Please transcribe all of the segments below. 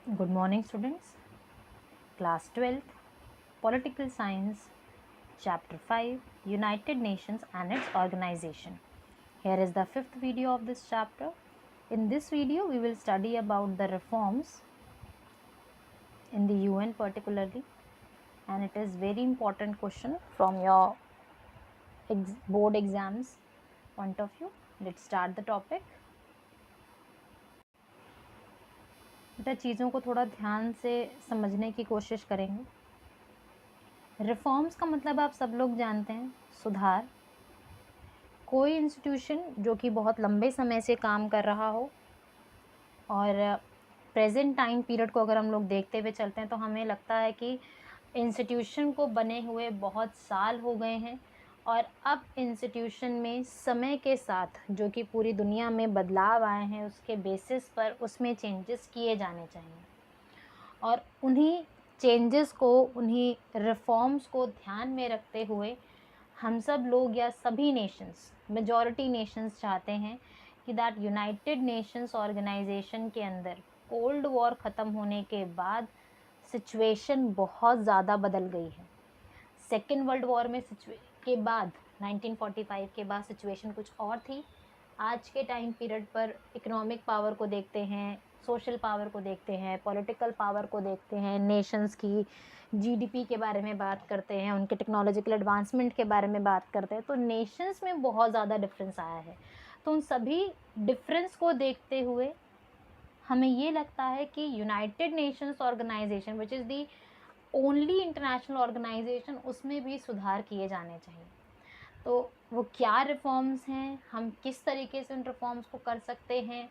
Good morning, students. Class 12th, Political Science, Chapter 5, United Nations and its Organization. Here is the fifth video of this chapter. In this video, we will study about the reforms in the UN particularly, and it is very important question from your board exams point of view. Let's start the topic. बेटा चीज़ों को थोड़ा ध्यान से समझने की कोशिश करेंगे। रिफॉर्म्स का मतलब आप सब लोग जानते हैं, सुधार। कोई इंस्टीट्यूशन जो कि बहुत लंबे समय से काम कर रहा हो और प्रेजेंट टाइम पीरियड को अगर हम लोग देखते हुए चलते हैं तो हमें लगता है कि इंस्टीट्यूशन को बने हुए बहुत साल हो गए हैं और अब इंस्टीट्यूशन में समय के साथ जो कि पूरी दुनिया में बदलाव आए हैं उसके बेसिस पर उसमें चेंजेस किए जाने चाहिए और उन्हीं चेंजेस को, उन्हीं रिफॉर्म्स को ध्यान में रखते हुए हम सब लोग या सभी नेशंस, मेजॉरिटी नेशंस चाहते हैं कि दैट यूनाइटेड नेशंस ऑर्गेनाइजेशन के अंदर कोल्ड वॉर ख़त्म होने के बाद सिचुएशन बहुत ज़्यादा बदल गई है। सेकेंड वर्ल्ड वॉर में के बाद 1945 के बाद सिचुएशन कुछ और थी। आज के टाइम पीरियड पर इकोनॉमिक पावर को देखते हैं, सोशल पावर को देखते हैं, पॉलिटिकल पावर को देखते हैं, नेशंस की जीडीपी के बारे में बात करते हैं, उनके टेक्नोलॉजिकल एडवांसमेंट के बारे में बात करते हैं, तो नेशंस में बहुत ज़्यादा डिफरेंस आया है। तो उन सभी डिफरेंस को देखते हुए हमें ये लगता है कि United Nations organisation which is the only international organisation, उसमें भी सुधार किए जाने चाहिए। तो वो क्या रिफॉर्म्स हैं, हम किस तरीके से उन रिफॉर्म्स को कर सकते हैं,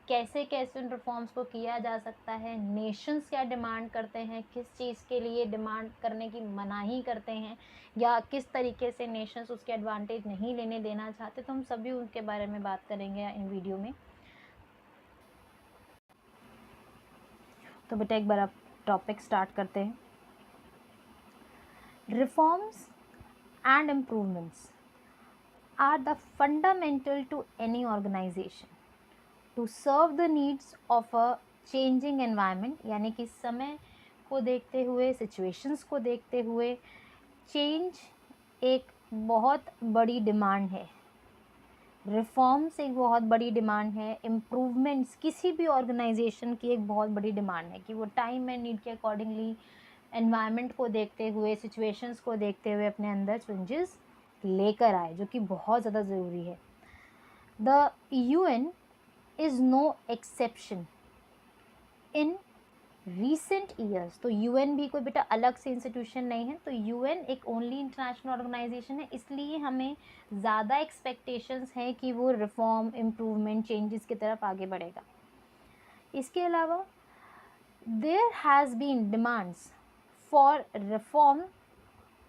कैसे कैसे उन रिफॉर्म्स को किया जा सकता है, नेशंस क्या डिमांड करते हैं, किस चीज़ के लिए डिमांड करने की मनाही करते हैं या किस तरीके से नेशंस उसके एडवांटेज नहीं लेने देना चाहते, तो हम सभी उनके बारे में बात करेंगे इन वीडियो में। तो बेटा एक बार आप टॉपिक स्टार्ट करते हैं। Reforms and improvements are the fundamental to any organization to serve the needs of a changing environment, यानी कि समय को देखते हुए, सिचुएशंस को देखते हुए चेंज एक बहुत बड़ी डिमांड है, रिफॉर्म्स एक बहुत बड़ी डिमांड है, इम्प्रूवमेंट्स किसी भी ऑर्गेनाइजेशन की एक बहुत बड़ी डिमांड है कि वो टाइम एंड नीड के अकॉर्डिंगली एनवायरनमेंट को देखते हुए, सिचुएशंस को देखते हुए अपने अंदर चेंजेस लेकर आए, जो कि बहुत ज़्यादा ज़रूरी है। The UN is no exception in recent years. तो UN भी कोई बेटा अलग से इंस्टीट्यूशन नहीं है, तो UN एक ओनली इंटरनेशनल ऑर्गेनाइजेशन है, इसलिए हमें ज़्यादा एक्सपेक्टेशंस हैं कि वो रिफॉर्म, इम्प्रूवमेंट, चेंजेस की तरफ आगे बढ़ेगा। इसके अलावा there has been demands for reform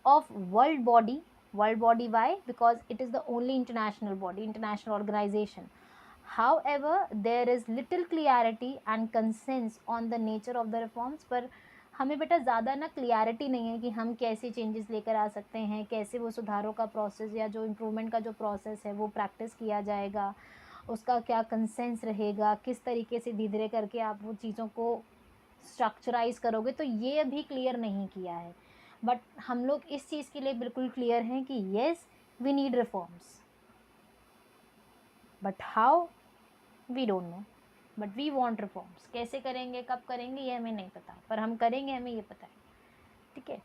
of world body. Why? Because it is the only international body, international organization. However, there is little clarity and consensus on the nature of the reforms, पर हमें बेटा ज़्यादा ना clarity नहीं है कि हम कैसे चेंजेस लेकर आ सकते हैं, कैसे वो सुधारों का प्रोसेस या जो इम्प्रूवमेंट का जो प्रोसेस है वो प्रैक्टिस किया जाएगा, उसका क्या कंसेंस रहेगा, किस तरीके से धीरे धीरे करके आप वो चीज़ों को स्ट्रक्चराइज करोगे, तो ये अभी क्लियर नहीं किया है। बट हम लोग इस चीज़ के लिए बिल्कुल क्लियर हैं कि yes we need reforms, but how we don't know, but we want reforms. कैसे करेंगे, कब करेंगे, ये हमें नहीं पता, पर हम करेंगे, हमें ये पता है। ठीक है।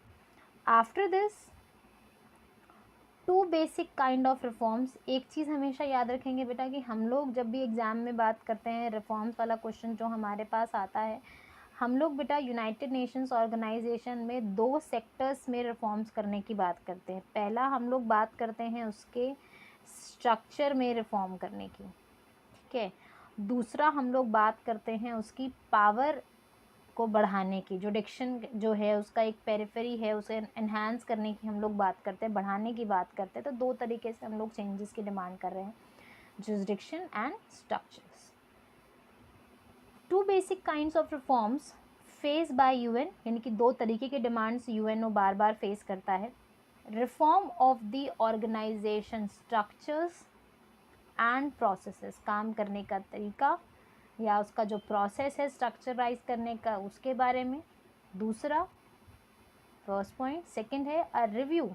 After this two basic kind of reforms. एक चीज़ हमेशा याद रखेंगे बेटा कि हम लोग जब भी एग्ज़ाम में बात करते हैं, रिफॉर्म्स वाला क्वेश्चन जो हमारे पास आता है, हम लोग बेटा यूनाइटेड नेशंस ऑर्गेनाइजेशन में दो सेक्टर्स में रिफॉर्म्स करने की बात करते हैं। पहला हम लोग बात करते हैं उसके स्ट्रक्चर में रिफॉर्म करने की, ठीक है। दूसरा हम लोग बात करते हैं उसकी पावर को बढ़ाने की, जो डिक्शन जो है उसका एक पेरिफेरी है, उसे एनहांस करने की हम लोग बात करते हैं, बढ़ाने की बात करते हैं। तो दो तरीके से हम लोग चेंजेस की डिमांड कर रहे हैं, jurisdiction and structures. Two basic kinds of reforms face by UN, यानी कि दो तरीके के डिमांड्स UNO बार बार फेस करता है। Reform of the organisation structures and processes, काम करने का तरीका, या उसका जो प्रोसेस है स्ट्रक्चराइज करने का उसके बारे में। दूसरा फर्स्ट पॉइंट। सेकंड है a review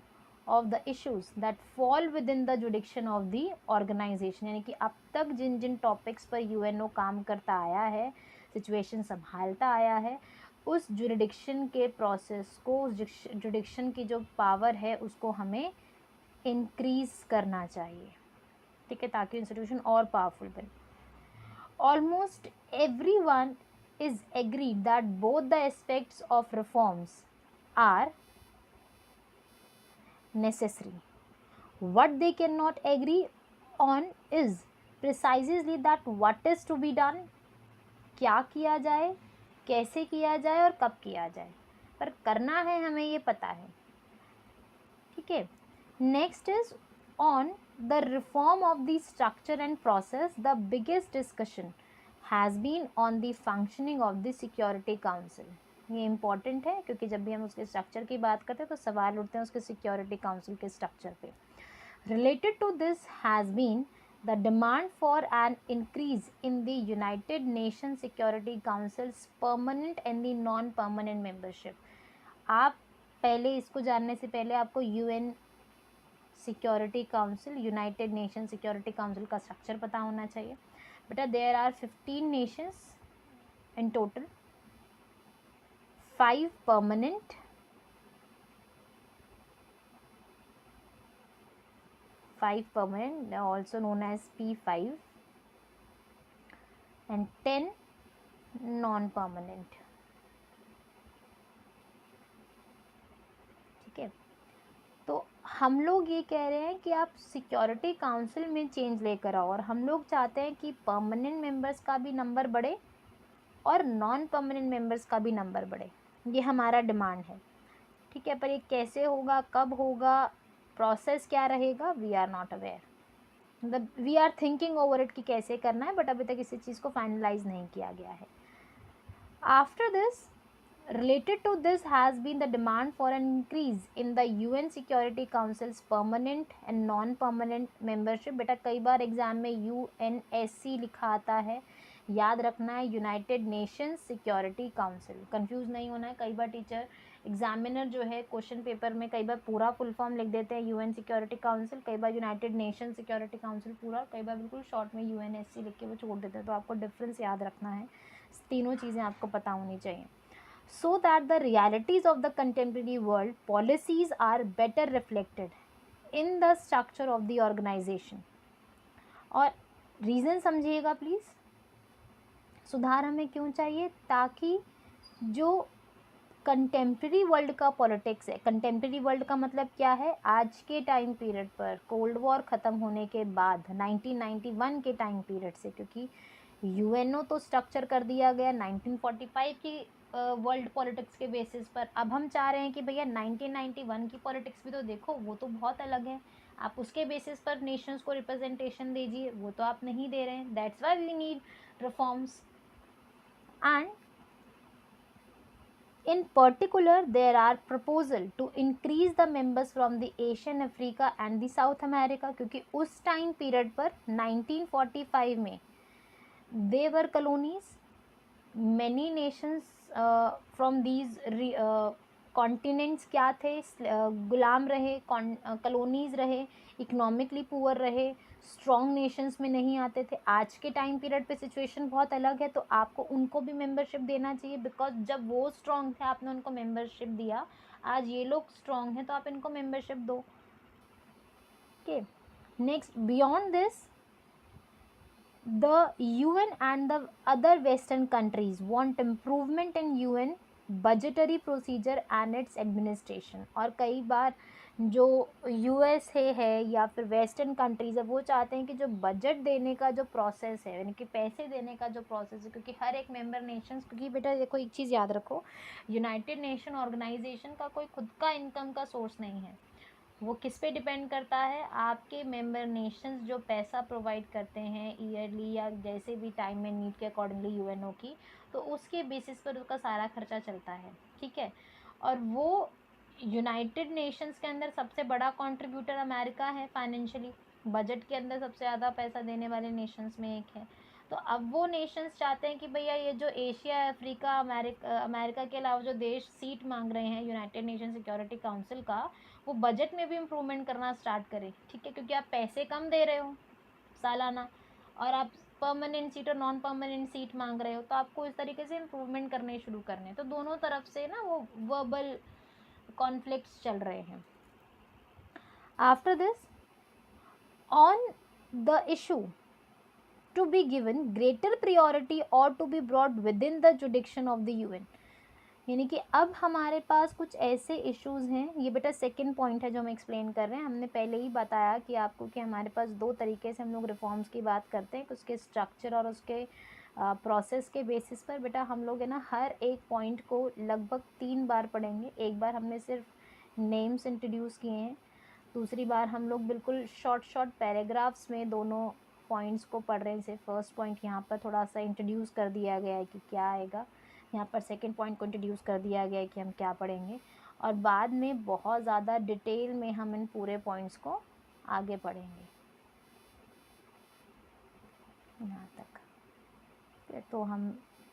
of the issues that fall within the jurisdiction of the organisation, यानी कि अब तक जिन जिन टॉपिक्स पर यूएनओ काम करता आया है, सिचुएशन संभालता आया है, उस जुडिक्शन के प्रोसेस को, उस जुडिक्शन की जो पावर है उसको हमें इंक्रीज करना चाहिए, ठीक है, ताकि इंस्टीट्यूशन और पावरफुल बने। Almost everyone is agreed that both the aspects of reforms are necessary. What they cannot agree on is precisely that what is to be done, क्या किया जाए, कैसे किया जाए और कब किया जाए, पर करना है हमें ये पता है, ठीक है। Next is on the reform of the structure and process, the biggest discussion has been on the functioning of the Security Council. ये इम्पॉर्टेंट है क्योंकि जब भी हम उसके स्ट्रक्चर की बात करते हैं तो सवाल उठते हैं उसके सिक्योरिटी काउंसिल के स्ट्रक्चर पे। Related to this has been the demand for an increase in the United Nation Security Council's permanent and the non permanent membership. आप पहले इसको जानने से पहले आपको UN Security Council, United Nation Security Council का स्ट्रक्चर पता होना चाहिए। बेटा there are 15 nations in total, 5 permanent, 5 permanent also known as P5 and 10 non-permanent, ठीक है। तो हम लोग ये कह रहे हैं कि आप सिक्योरिटी काउंसिल में चेंज लेकर आओ, और हम लोग चाहते हैं कि परमानेंट मेंबर्स का भी नंबर बढ़े और नॉन परमानेंट मेंबर्स का भी नंबर बढ़े, ये हमारा डिमांड है, ठीक है। पर ये कैसे होगा, कब होगा, प्रोसेस क्या रहेगा, वी आर नॉट अवेयर, मतलब we are thinking over it कि कैसे करना है, बट अभी तक किसी चीज़ को फाइनलाइज नहीं किया गया है। After this, related to this has been the demand for an increase in the UN Security Council's permanent and non-permanent membership। बेटा कई बार एग्जाम में UNSC लिखा आता है, याद रखना है United Nations security council, confuse नहीं होना है। कई बार टीचर एग्जामिनर जो है क्वेश्चन पेपर में कई बार पूरा फुल फॉर्म लिख देते हैं यूएन सिक्योरिटी काउंसिल, कई बार यूनाइटेड नेशन सिक्योरिटी काउंसिल पूरा, कई बार बिल्कुल शॉर्ट में UNSC लिख के वो छोड़ देते हैं, तो आपको डिफरेंस याद रखना है, तीनों चीज़ें आपको पता होनी चाहिए। So that the realities of the contemporary world policies are better reflected in the structure of the organization। और रीज़न समझिएगा प्लीज़, सुधार हमें क्यों चाहिए, ताकि जो कंटेम्प्रेरी वर्ल्ड का पॉलिटिक्स है, कंटेम्प्रेरी वर्ल्ड का मतलब क्या है, आज के टाइम पीरियड पर, कोल्ड वॉर ख़त्म होने के बाद 1991 के टाइम पीरियड से, क्योंकि यूएनओ तो स्ट्रक्चर कर दिया गया 1945 की वर्ल्ड पॉलिटिक्स के बेसिस पर। अब हम चाह रहे हैं कि भैया 1991 की पॉलिटिक्स भी तो देखो, वो तो बहुत अलग है, आप उसके बेसिस पर नेशंस को रिप्रेजेंटेशन दीजिए, वो तो आप नहीं दे रहे हैं। That's why we need reforms, and in particular there are proposal to increase the members from the Asian, Africa and the South America, क्योंकि उस टाइम पीरियड पर 1945 में they were colonies, many nations from these continents क्या थे, गुलाम रहे, colonies रहे, economically poor रहे, strong Nations में नहीं आते थे। आज के टाइम पीरियड पे सिचुएशन बहुत अलग है, तो आपको उनको भी मेंबरशिप देना चाहिए, बिकॉज जब वो स्ट्रॉन्ग थे आपने उनको मेंबरशिप दिया, आज ये लोग स्ट्रॉन्ग हैं तो आप इनको मेंबरशिप दो, okay. Next, beyond this the UN and the other Western countries want improvement in UN budgetary procedure and its administration। और कई बार जो USA है या फिर वेस्टर्न कंट्रीज़ है वो चाहते हैं कि जो बजट देने का जो प्रोसेस है, यानी कि पैसे देने का जो प्रोसेस है, क्योंकि हर एक मेंबर नेशंस, क्योंकि बेटा देखो एक चीज़ याद रखो, यूनाइटेड नेशन ऑर्गेनाइजेशन का कोई खुद का इनकम का सोर्स नहीं है, वो किस पे डिपेंड करता है, आपके मेंबर नेशंस जो पैसा प्रोवाइड करते हैं ईयरली या जैसे भी टाइम में नीड के अकॉर्डिंगली यूएनओ की, तो उसके बेसिस पर उसका सारा खर्चा चलता है, ठीक है। और वो यूनाइटेड नेशंस के अंदर सबसे बड़ा कंट्रीब्यूटर अमेरिका है फाइनेंशियली, बजट के अंदर सबसे ज़्यादा पैसा देने वाले नेशंस में एक है, तो अब वो नेशंस चाहते हैं कि भैया ये जो एशिया, अफ्रीका, अमेरिका के अलावा जो देश सीट मांग रहे हैं यूनाइटेड नेशन सिक्योरिटी काउंसिल का, वो बजट में भी इम्प्रूवमेंट करना स्टार्ट करें, ठीक है, क्योंकि आप पैसे कम दे रहे हो सालाना और आप परमानेंट सीट और नॉन परमानेंट सीट मांग रहे हो, तो आपको इस तरीके से इम्प्रूवमेंट करने शुरू करने। तो दोनों तरफ से ना वो वर्बल कॉन्फ्लिक्ट्स चल रहे हैं। After this, on the issue to be given greater priority or to be brought within the jurisdiction of the UN, यानी कि अब हमारे पास कुछ ऐसे इश्यूज हैं। ये बेटा सेकंड पॉइंट है जो हम एक्सप्लेन कर रहे हैं। हमने पहले ही बताया कि आपको कि हमारे पास दो तरीके से हम लोग रिफॉर्म्स की बात करते हैं, उसके स्ट्रक्चर और उसके प्रोसेस के बेसिस पर। बेटा हम लोग है ना हर एक पॉइंट को लगभग 3 बार पढ़ेंगे। एक बार हमने सिर्फ नेम्स इंट्रोड्यूस किए हैं, दूसरी बार हम लोग बिल्कुल शॉर्ट पैराग्राफ्स में दोनों पॉइंट्स को पढ़ रहे हैं। जैसे फर्स्ट पॉइंट यहाँ पर थोड़ा सा इंट्रोड्यूस कर दिया गया है कि क्या आएगा, यहाँ पर सेकंड पॉइंट को इंट्रोड्यूस कर दिया गया है कि हम क्या पढ़ेंगे, और बाद में बहुत ज़्यादा डिटेल में हम इन पूरे पॉइंट्स को आगे पढ़ेंगे यहाँ तक। तो हम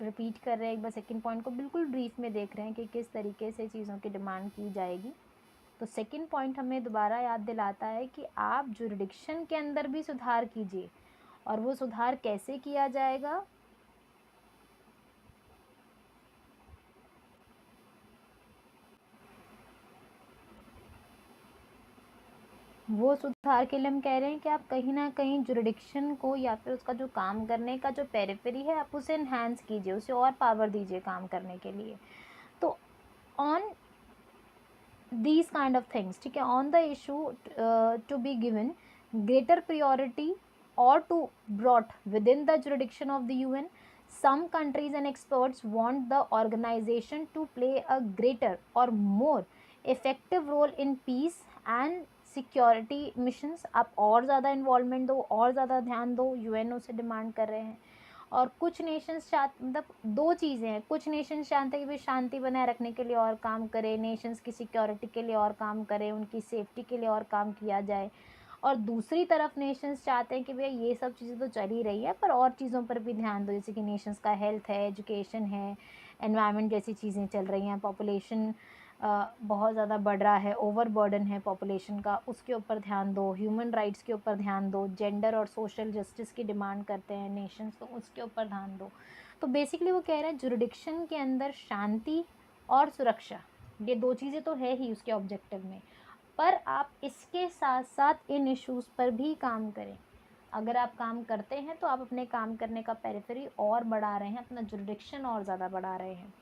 रिपीट कर रहे हैं एक बार, सेकंड पॉइंट को बिल्कुल ब्रीफ में देख रहे हैं कि किस तरीके से चीज़ों की डिमांड की जाएगी। तो सेकंड पॉइंट हमें दोबारा याद दिलाता है कि आप जुरिडिक्शन के अंदर भी सुधार कीजिए, और वो सुधार कैसे किया जाएगा, वो सुधार के लिए हम कह रहे हैं कि आप कहीं ना कहीं जुरिडिक्शन को या फिर उसका जो काम करने का जो पेरिफेरी है आप उसे इन्हांस कीजिए, उसे और पावर दीजिए काम करने के लिए। तो on these kind of things, ठीक है, on the issue to be given greater priority or to brought within the jurisdiction of the UN, some countries and experts want the organization to play a greater or more effective role in peace and security missions. आप और ज़्यादा involvement दो, और ज़्यादा ध्यान दो, UN उसे demand कर रहे हैं। और कुछ नेशंस मतलब दो चीज़ें हैं, कुछ नेशंस चाहते हैं कि भाई शांति बनाए रखने के लिए और काम करें, नेशंस की सिक्योरिटी के लिए और काम करें, उनकी सेफ्टी के लिए और काम किया जाए, और दूसरी तरफ नेशंस चाहते हैं कि भैया ये सब चीज़ें तो चल ही रही है पर और चीज़ों पर भी ध्यान दो, जैसे कि नेशंस का हेल्थ है, एजुकेशन है, एनवायरनमेंट जैसी चीज़ें चल रही हैं, पॉपुलेशन बहुत ज़्यादा बढ़ रहा है, ओवर बर्डन है पॉपुलेशन का, उसके ऊपर ध्यान दो, ह्यूमन राइट्स के ऊपर ध्यान दो, जेंडर और सोशल जस्टिस की डिमांड करते हैं नेशंस, तो उसके ऊपर ध्यान दो। तो बेसिकली वो कह रहे हैं जुरिडिक्शन के अंदर शांति और सुरक्षा, ये दो चीज़ें तो है ही उसके ऑब्जेक्टिव में, पर आप इसके साथ साथ इन इश्यूज़ पर भी काम करें। अगर आप काम करते हैं तो आप अपने काम करने का पेरिफेरी और बढ़ा रहे हैं, अपना जुरिडिक्शन और ज़्यादा बढ़ा रहे हैं।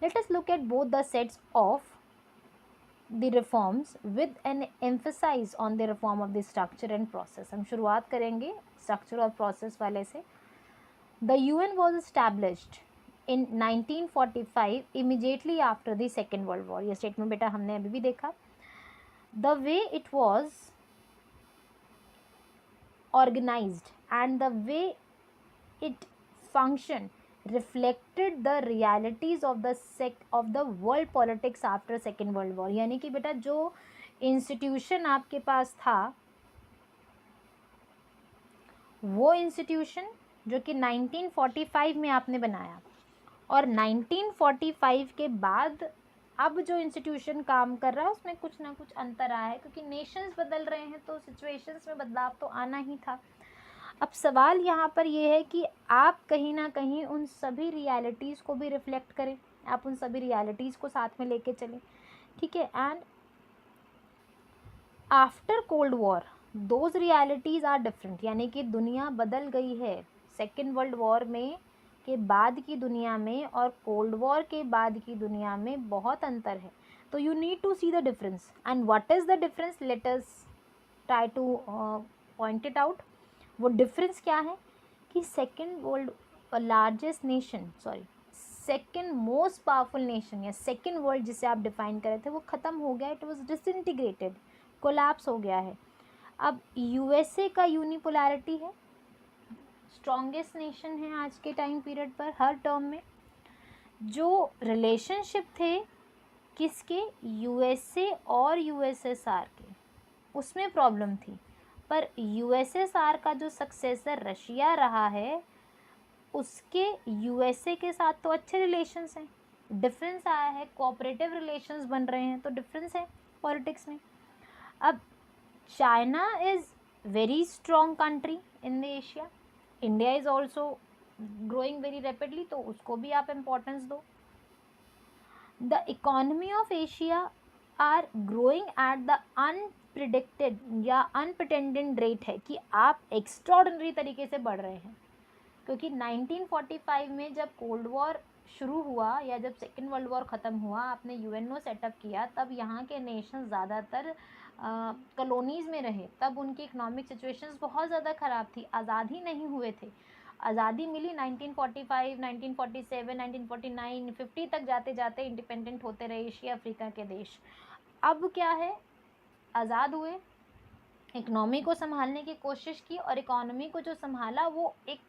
Let us look at both the sets of the reforms with an emphasis on the reform of the structure and process. हम शुरुआत करेंगे structure और process वाले से। The UN was established in 1945 immediately after the Second World War. ये statement बेटा हमने अभी भी देखा। The way it was organized and the way it functioned reflected the realities of the world politics after Second World War। यानी कि बेटा जो इंस्टीट्यूशन आपके पास था, वो इंस्टीट्यूशन जो कि 1945 में आपने बनाया, और 1945 के बाद अब जो इंस्टीट्यूशन काम कर रहा है उसमें कुछ ना कुछ अंतर आया है, क्योंकि नेशंस बदल रहे हैं तो सिचुएशंस में बदलाव तो आना ही था। अब सवाल यहाँ पर ये है कि आप कहीं ना कहीं उन सभी रियलिटीज़ को भी रिफ्लेक्ट करें, आप उन सभी रियलिटीज़ को साथ में लेके चलें, ठीक है। And after cold war those realities are different, यानी कि दुनिया बदल गई है सेकेंड वर्ल्ड वॉर में के बाद की दुनिया में और कोल्ड वॉर के बाद की दुनिया में बहुत अंतर है। तो you need to see the difference, and what is the difference, let us try to point it out. वो डिफरेंस क्या है कि second world largest nation, second most powerful nation या सेकेंड वर्ल्ड जिसे आप डिफाइन कर रहे थे वो ख़त्म हो गया, इट वाज डिसइंटीग्रेटेड, कोलैप्स हो गया है। अब यूएसए का यूनिपोलैरिटी है, स्ट्रॉन्गेस्ट नेशन है आज के टाइम पीरियड पर हर टर्म में। जो रिलेशनशिप थे किसके, यूएसए और यूएसएसआर के, उसमें प्रॉब्लम थी। पर यूएसएसआर का जो सक्सेसर रशिया रहा है, उसके यूएसए के साथ तो अच्छे रिलेशंस हैं, डिफरेंस आया है, कोऑपरेटिव रिलेशंस बन रहे हैं, तो डिफरेंस है पॉलिटिक्स में। अब China is very strong country in the Asia, India is also growing very rapidly, तो उसको भी आप इम्पोर्टेंस दो। The economy of Asia are growing at the unpredicted या अनप्रिटेंडेड रेट है कि आप एक्स्ट्रॉर्डिनरी तरीके से बढ़ रहे हैं, क्योंकि 1945 में जब कोल्ड वॉर शुरू हुआ या जब सेकेंड वर्ल्ड वॉर ख़त्म हुआ, आपने यूएनओ सेटअप किया, तब यहाँ के नेशन ज़्यादातर कॉलोनीज़ में रहे, तब उनकी इकोनॉमिक सिचुएशंस बहुत ज़्यादा ख़राब थी, आज़ादी नहीं हुए थे। आज़ादी मिली 1945, 1947, 1949, 50 तक जाते जाते इंडिपेंडेंट होते रहे एशिया अफ्रीका के देश। अब क्या है, आज़ाद हुए, इकोनॉमी को संभालने की कोशिश की, और इकोनॉमी को जो संभाला वो एक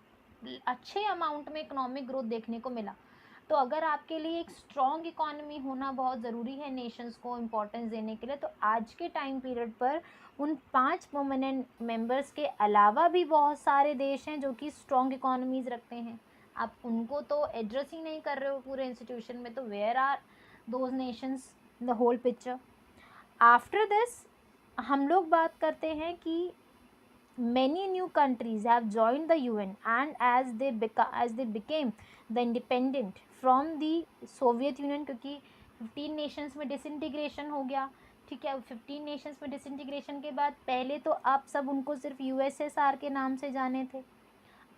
अच्छे अमाउंट में इकोनॉमिक ग्रोथ देखने को मिला। तो अगर आपके लिए एक स्ट्रॉन्ग इकोनॉमी होना बहुत ज़रूरी है नेशंस को इम्पोर्टेंस देने के लिए, तो आज के टाइम पीरियड पर उन 5 परमानेंट मेंबर्स के अलावा भी बहुत सारे देश हैं जो कि स्ट्रॉन्ग इकोनॉमीज़ रखते हैं। आप उनको तो एड्रेस ही नहीं कर रहे हो पूरे इंस्टीट्यूशन में, तो where are those nations in the whole picture. After this हम लोग बात करते हैं कि many new countries have joined the UN, and as they became the independent from the Soviet Union, क्योंकि 15 nations में डिसइंटीग्रेशन हो गया, ठीक है। 15 nations में डिसइंटीग्रेशन के बाद पहले तो आप सब उनको सिर्फ यूएसएसआर के नाम से जाने थे,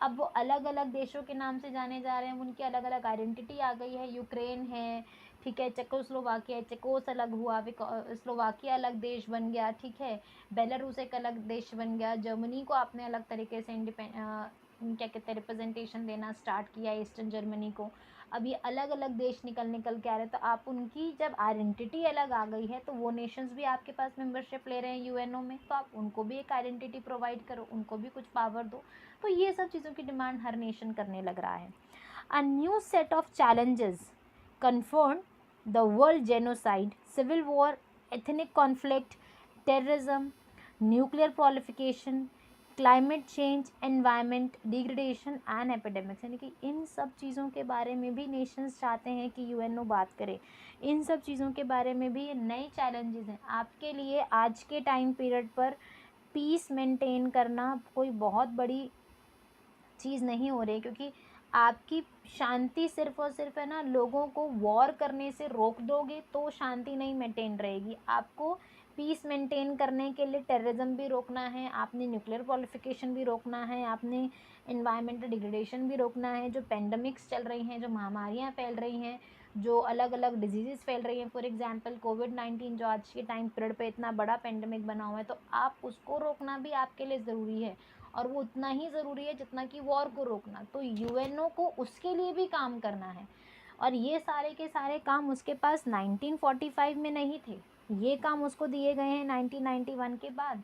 अब वो अलग अलग देशों के नाम से जाने जा रहे हैं, उनकी अलग अलग आइडेंटिटी आ गई है। यूक्रेन है, ठीक है, चेकोस्लोवाकिया, चेकोस अलग हुआ, स्लोवाकिया अलग देश बन गया, ठीक है, बेलारूस एक अलग देश बन गया, जर्मनी को आपने अलग तरीके से क्या कहते हैं रिप्रेजेंटेशन देना स्टार्ट किया, ईस्टर्न जर्मनी को। अब ये अलग अलग देश निकल के आ रहे हैं, तो आप उनकी जब आइडेंटिटी अलग आ गई है, तो वो नेशंस भी आपके पास मेंबरशिप ले रहे हैं यूएनओ में, तो आप उनको भी एक आइडेंटिटी प्रोवाइड करो, उनको भी कुछ पावर दो। तो ये सब चीज़ों की डिमांड हर नेशन करने लग रहा है। A new set of challenges confirm the world genocide, civil war, ethnic conflict, terrorism, nuclear proliferation, climate change, environment degradation and epidemics, यानी कि इन सब चीज़ों के बारे में भी नेशंस चाहते हैं कि यूएनओ बात करे। इन सब चीज़ों के बारे में भी ये नए चैलेंजेस हैं आपके लिए आज के टाइम पीरियड पर। पीस मेंटेन करना कोई बहुत बड़ी चीज़ नहीं हो रही, क्योंकि आपकी शांति सिर्फ और सिर्फ है ना, लोगों को वॉर करने से रोक दोगे तो शांति नहीं मेंटेन रहेगी। आपको पीस मेंटेन करने के लिए टेररिज्म भी रोकना है, आपने न्यूक्लियर प्रोलिफिकेशन भी रोकना है, आपने एनवायरमेंटल डिग्रेडेशन भी रोकना है, जो पेंडेमिक्स चल रही हैं, जो महामारियाँ फैल रही हैं, जो अलग अलग डिजीज़ फैल रही हैं, फॉर एग्जांपल कोविड-19 जो आज के टाइम पीरियड पे इतना बड़ा पेंडेमिक बना हुआ है, तो आप उसको रोकना भी आपके लिए ज़रूरी है, और वो उतना ही ज़रूरी है जितना कि वॉर को रोकना। तो यूएनओ को उसके लिए भी काम करना है, और ये सारे के सारे काम उसके पास 1945 में नहीं थे, ये काम उसको दिए गए हैं 1991 के बाद।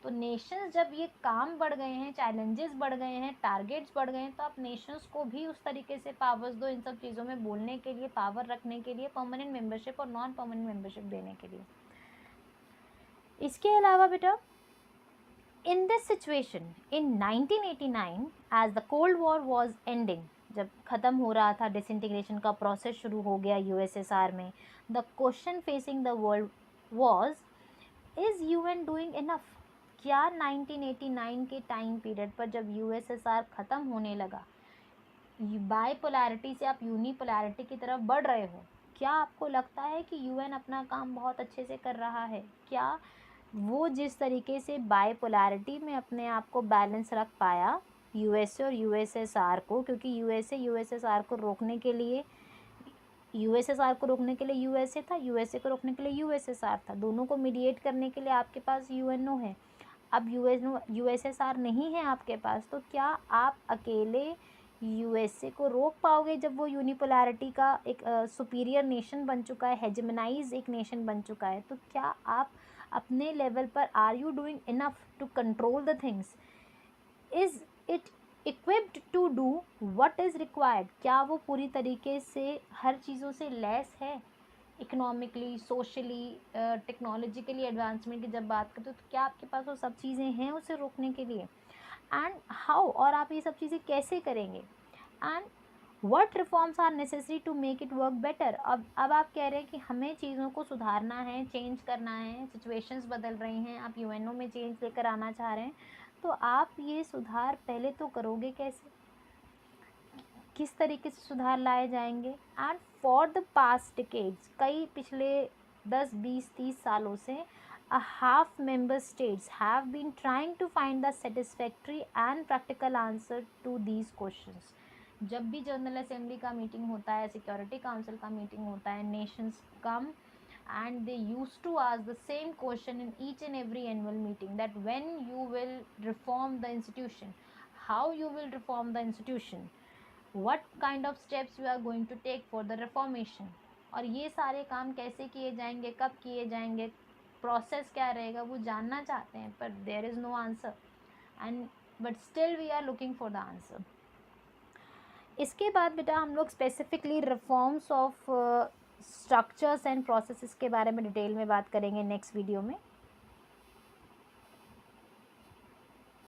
तो नेशंस जब ये काम बढ़ गए हैं, चैलेंजेस बढ़ गए हैं, टारगेट्स बढ़ गए हैं, तो आप नेशंस को भी उस तरीके से पावर्स दो इन सब चीज़ों में बोलने के लिए, पावर रखने के लिए, परमानेंट मेंबरशिप और नॉन परमानेंट मेंबरशिप देने के लिए। इसके अलावा बेटा, in this situation in 1989 as the cold war was ending, जब ख़त्म हो रहा था, डिसइंटीग्रेशन का प्रोसेस शुरू हो गया यूएसएसआर में, the question facing the world was, is UN doing enough? क्या 1989 के टाइम पीरियड पर जब यूएसएसआर ख़त्म होने लगा, बाइपोलैरिटी से आप यूनिपोलैरिटी की तरफ बढ़ रहे हो, क्या आपको लगता है कि यूएन अपना काम बहुत अच्छे से कर रहा है? क्या वो जिस तरीके से बाइपोलैरिटी में अपने आप को बैलेंस रख पाया, यूएसए और यूएसएसआर को, क्योंकि यूएसए यूएसएसआर को रोकने के लिए यूएसएसआर को रोकने के लिए यूएसए था, यूएसए को रोकने के लिए यूएसएसआर था, दोनों को मीडिएट करने के लिए आपके पास यूएनओ है। अब यूएसएसआर नहीं है आपके पास, तो क्या आप अकेले यूएसए को रोक पाओगे जब वो यूनिपोलैरिटी का एक सुपीरियर नेशन बन चुका है, हेजेमनाइज एक नेशन बन चुका है? तो क्या आप अपने लेवल पर are you doing enough to control the things? Is it equipped to do what is required? क्या वो पूरी तरीके से हर चीज़ों से लैस है? इकोनॉमिकली, सोशली, टेक्नोलॉजिकली एडवांसमेंट की जब बात करते हो, तो क्या आपके पास वो सब चीज़ें हैं उसे रोकने के लिए? एंड हाउ, और आप ये सब चीज़ें कैसे करेंगे? And what reforms are necessary to make it work better? अब आप कह रहे हैं कि हमें चीज़ों को सुधारना है, चेंज करना है, सिचुएशंस बदल रही हैं, आप यूएनओ में चेंज लेकर आना चाह रहे हैं, तो आप ये सुधार पहले तो करोगे कैसे? किस तरीके से सुधार लाए जाएंगे? And for the past decades, कई पिछले 10, 20, 30 सालों से a half member states have been trying to find the satisfactory and practical answer to these questions. जब भी जनरल असेंबली का मीटिंग होता है, सिक्योरिटी काउंसिल का मीटिंग होता है, Nations come and they used to ask the same question in each and every annual meeting, that when you will reform the institution, how you will reform the institution, what kind of steps you are going to take for the reformation, और ये सारे काम कैसे किए जाएंगे, कब किए जाएंगे, प्रोसेस क्या रहेगा, वो जानना चाहते हैं, पर there is no answer, and but still we are looking for the answer. इसके बाद बेटा हम लोग specifically reforms of structures and processes के बारे में डिटेल में बात करेंगे नेक्स्ट वीडियो में।